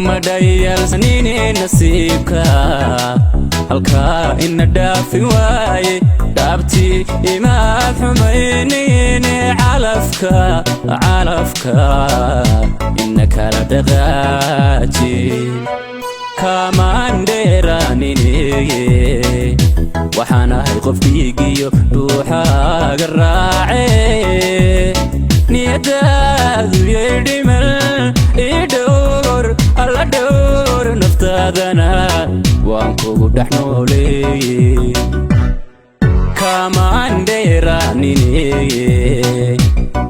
مدايل سنين نصيبك هلكا إن دافي واي دابتي إما حمينيني علفك إنك لدغاتي كمان ديرانيني وحانا هيقف بيقيو روحا قراعي نيداذو يدمل يدور alla door naftaadana waan kugu dhaxnoolay kamaan dheeraanine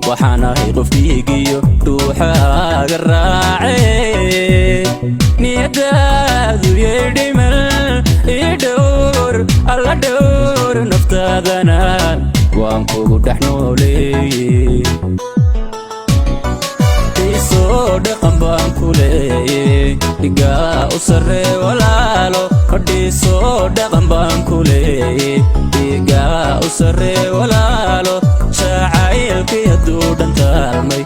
waxaan ahay qofkiigiyo dhuuxaaga raacay niyadaadu yeedhimal idhoor alla door naftaadana waan kugu dhaxnoolay dhaqan baan ku leeyay digaa u sarree walaalo fadhiisoo dhaqan baan ku leeyay digaa u sarree walaalo jacaylkii hadduu dhantaalmay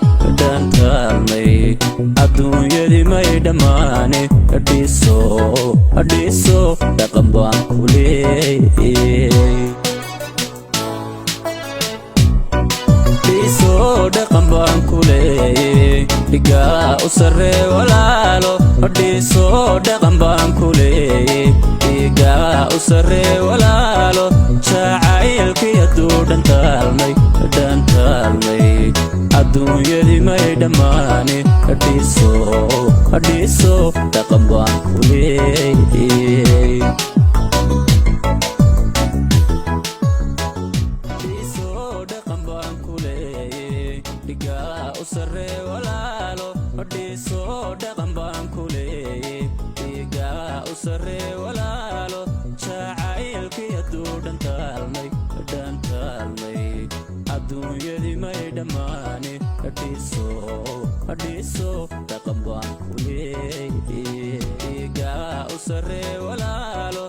adduunyadii may dhammaane fadhiisoo dhaqan baan ku leeyay dhaqan baan ku leeyay digaa u sarree walaalo fadhiisoo dhaqan baan ku leeyay digaa u sarree walaalo jacaylkii hadduu dhantaalmay adduunyadii may dhammaane fadhiisoo dhaqan baan ku leeyay digaa u sarree walaalo fadhiisoo dhaqan baan ku leeyay digaa u sarree walaalo jacaylkii hadduu dhantaalmay adduunyadii may dhammaane fadhiisoo dhaqan baan ku leeyay digaa u sarree walaalo